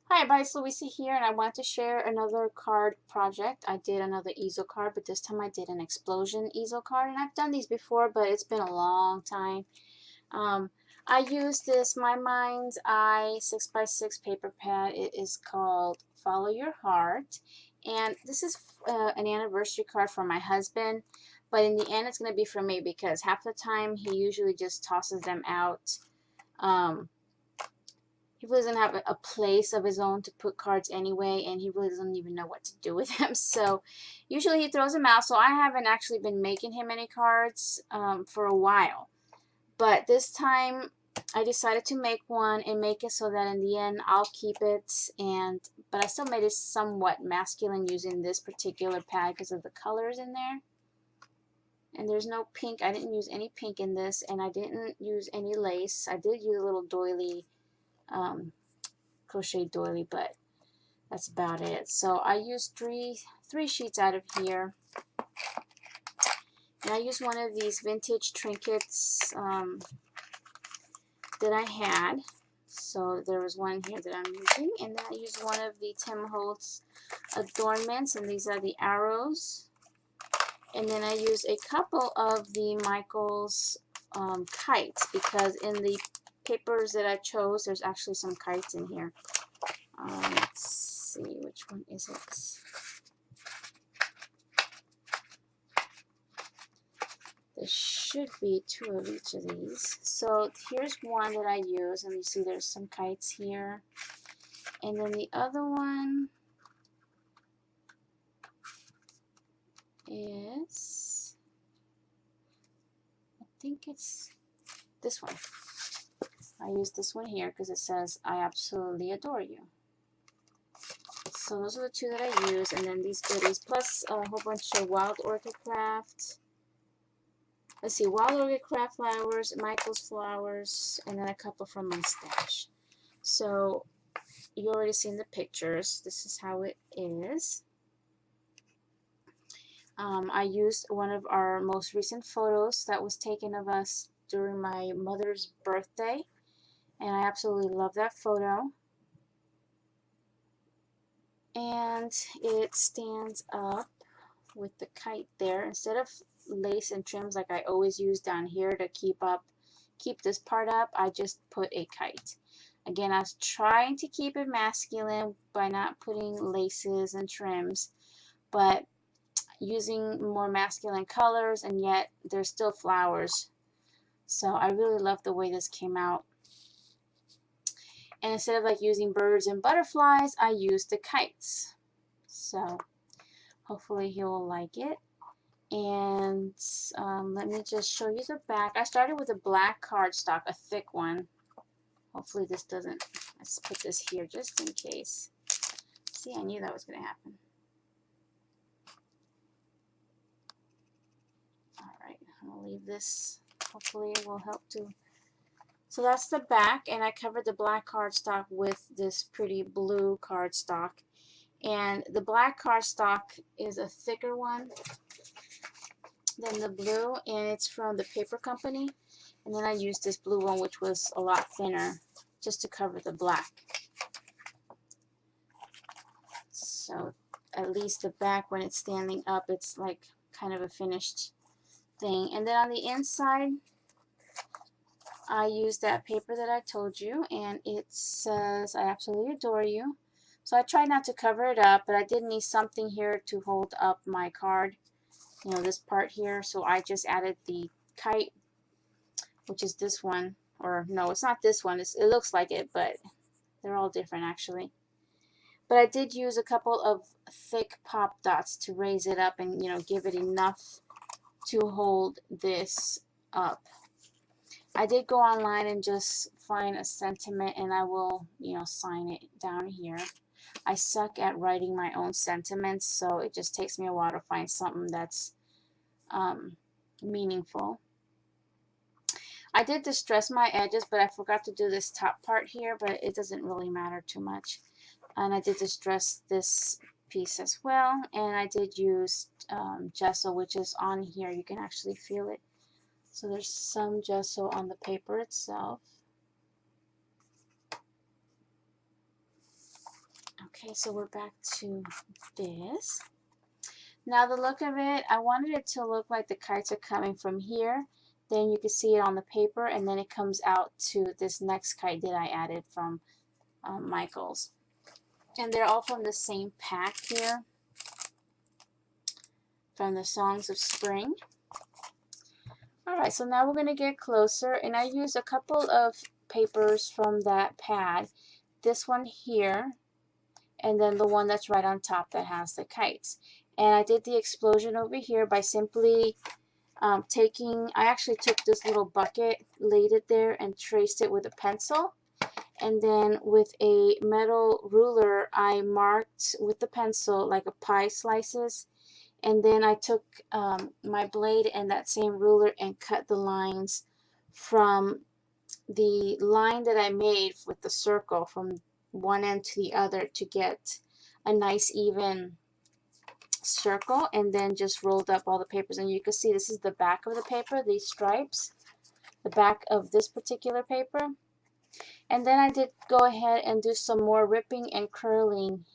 Hi everybody, it's Louisa here, and I want to share another card project. I did another easel card, but this time I did an explosion easel card, and I've done these before, but it's been a long time. I used this My Mind's Eye 6x6 paper pad. It is called Follow Your Heart, and this is an anniversary card for my husband, but in the end it's going to be for me because half the time he usually just tosses them out. He really doesn't have a place of his own to put cards anyway, and he really doesn't even know what to do with them. So usually he throws them out. So I haven't actually been making him any cards for a while. But this time I decided to make one and make it so that in the end I'll keep it. But I still made it somewhat masculine using this particular pad because of the colors in there. And there's no pink. I didn't use any pink in this, and I didn't use any lace. I did use a little doily. Crochet doily, but that's about it. So I used three sheets out of here, and I used one of these vintage trinkets that I had. So there was one here that I'm using, and then I used one of the Tim Holtz adornments, and these are the arrows. And then I used a couple of the Michaels kites, because in the papers that I chose, there's actually some kites in here. Let's see, which one is it? There should be two of each of these. So here's one that I use, and you see there's some kites here. And then the other one is, I think it's this one. I use this one here because it says, I absolutely adore you. So those are the two that I use, and then these goodies, plus a whole bunch of Wild Orchid Craft. Let's see, Wild Orchid Craft flowers, Michael's flowers, and then a couple from my stash. So you already seen the pictures. This is how it is. I used one of our most recent photos that was taken of us during my mother's birthday. And I absolutely love that photo. And it stands up with the kite there. Instead of lace and trims like I always use down here to keep this part up, I just put a kite. Again, I was trying to keep it masculine by not putting laces and trims, but using more masculine colors, and yet there's still flowers. So I really love the way this came out. And instead of like using birds and butterflies, I used the kites. So hopefully he will like it. And let me just show you the back. I started with a black cardstock, a thick one. Hopefully this doesn't, let's put this here just in case. See, I knew that was going to happen. Alright, I'm going to leave this. Hopefully it will help to. So that's the back, and I covered the black cardstock with this pretty blue cardstock. And the black cardstock is a thicker one. Then the blue, and it's from the paper company. And then I used this blue one, which was a lot thinner, just to cover the black. So at least the back, when it's standing up, it's like kind of a finished thing. And then on the inside, I used that paper that I told you, and it says, "I absolutely adore you." So I tried not to cover it up, but I did need something here to hold up my card, you know, this part here. So I just added the kite, which is this one. Or no, it's not this one. It looks like it, but they're all different actually. But I did use a couple of thick pop dots to raise it up and, you know, give it enough to hold this up. I did go online and just find a sentiment, and I will, you know, sign it down here. I suck at writing my own sentiments, so it just takes me a while to find something that's meaningful. I did distress my edges, but I forgot to do this top part here, but it doesn't really matter too much. And I did distress this piece as well, and I did use gesso, which is on here. You can actually feel it. So there's some gesso on the paper itself. Okay, so we're back to this. Now the look of it, I wanted it to look like the kites are coming from here. Then you can see it on the paper, and then it comes out to this next kite that I added from Michael's. And they're all from the same pack here, from the Songs of Spring. Alright, so now we're going to get closer, and I used a couple of papers from that pad. This one here, and then the one that's right on top that has the kites. And I did the explosion over here by simply I actually took this little bucket, laid it there, and traced it with a pencil. And then with a metal ruler, I marked with the pencil like a pie slices. And then I took my blade and that same ruler and cut the lines from the line that I made with the circle from one end to the other to get a nice even circle, and then just rolled up all the papers. And you can see this is the back of the paper, these stripes, the back of this particular paper. And then I did go ahead and do some more ripping and curling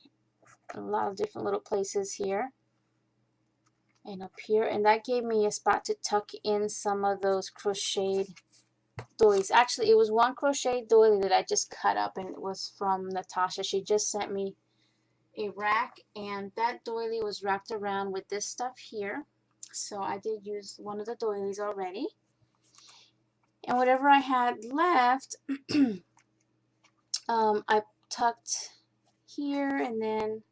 in a lot of different little places here and up here, and that gave me a spot to tuck in some of those crocheted doilies. Actually, it was one crocheted doily that I just cut up, and it was from Natasha. She just sent me a rack, and that doily was wrapped around with this stuff here. So I did use one of the doilies already. And whatever I had left, I tucked here, and then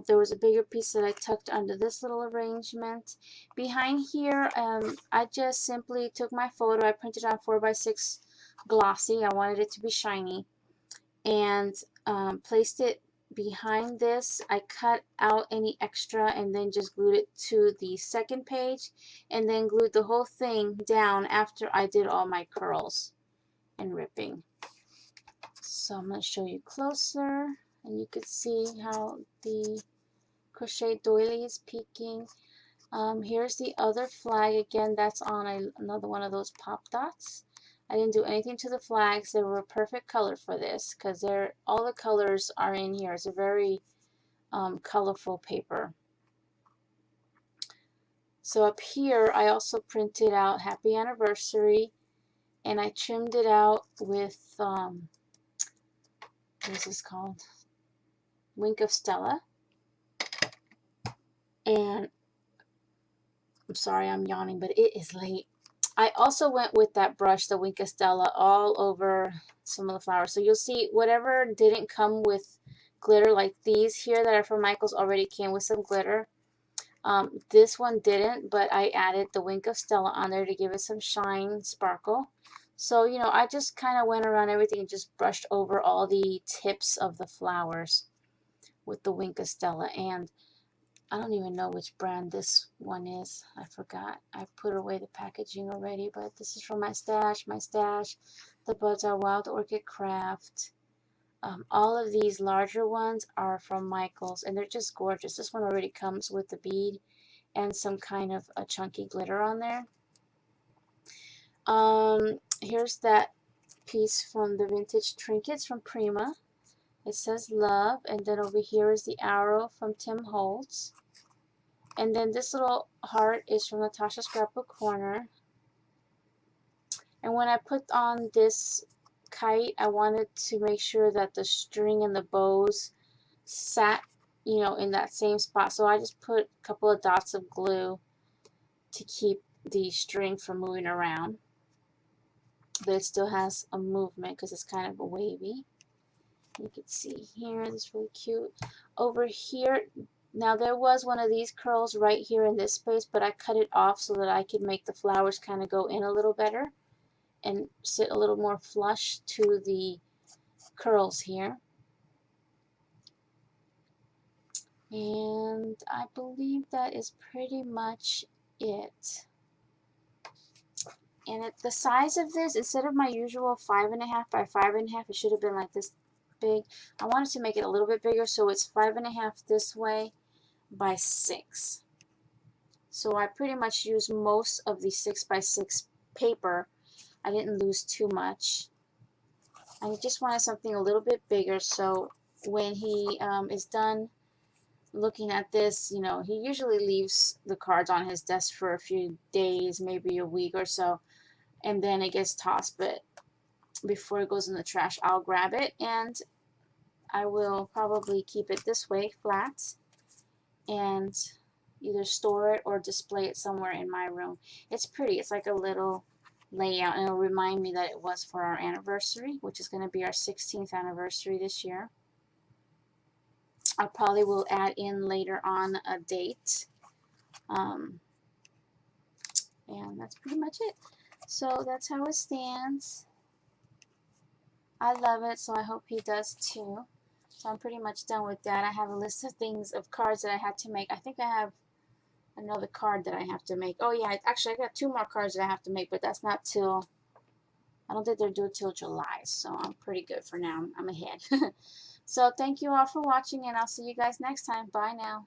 there was a bigger piece that I tucked under this little arrangement. Behind here, I just simply took my photo. I printed on 4x6 glossy. I wanted it to be shiny, and placed it behind this. I cut out any extra and then just glued it to the second page, and then glued the whole thing down after I did all my curls and ripping. So I'm going to show you closer, and you could see how the crochet doily is peeking. Here's the other flag. Again, that's on another one of those pop dots. I didn't do anything to the flags. They were a perfect color for this because all the colors are in here. It's a very colorful paper. So up here, I also printed out Happy Anniversary, and I trimmed it out with, what is this called? Wink of Stella. And I'm sorry I'm yawning, but it is late. I also went with that brush, the Wink of Stella, all over some of the flowers. So you'll see whatever didn't come with glitter, like these here that are from Michael's already came with some glitter. This one didn't, but I added the Wink of Stella on there to give it some shine, sparkle. So, you know, I just kind of went around everything and just brushed over all the tips of the flowers with the Wink of Stella. And I don't even know which brand this one is. I forgot. I put away the packaging already, but this is from my stash. My stash. The buds are Wild Orchid Craft. All of these larger ones are from Michael's, and they're just gorgeous. This one already comes with the bead, and some kind of a chunky glitter on there. Here's that piece from the Vintage Trinkets from Prima. It says love, and then over here is the arrow from Tim Holtz. And then this little heart is from Natasha Scrapbook Corner. And when I put on this kite, I wanted to make sure that the string and the bows sat, you know, in that same spot. So I just put a couple of dots of glue to keep the string from moving around. But it still has a movement because it's kind of a wavy. You can see here, this is really cute. Over here, now there was one of these curls right here in this space, but I cut it off so that I could make the flowers kind of go in a little better and sit a little more flush to the curls here. And I believe that is pretty much it. And the size of this, instead of my usual 5.5 by 5.5, it should have been like this big. I wanted to make it a little bit bigger, so it's 5.5 this way by 6. So I pretty much used most of the 6 by 6 paper. I didn't lose too much. I just wanted something a little bit bigger, so when he is done looking at this, you know, he usually leaves the cards on his desk for a few days, maybe a week or so, and then it gets tossed. But before it goes in the trash, I'll grab it, and I will probably keep it this way, flat, and either store it or display it somewhere in my room. It's pretty. It's like a little layout, and it'll remind me that it was for our anniversary, which is going to be our 16th anniversary this year. I probably will add in later on a date. And that's pretty much it. So that's how it stands. I love it, so I hope he does too. So I'm pretty much done with that. I have a list of things, of cards that I had to make. I think I have another card that I have to make. Oh yeah, actually I got 2 more cards that I have to make, but that's not till, I don't think they're due till July, so I'm pretty good for now. I'm ahead. So thank you all for watching, and I'll see you guys next time. Bye now.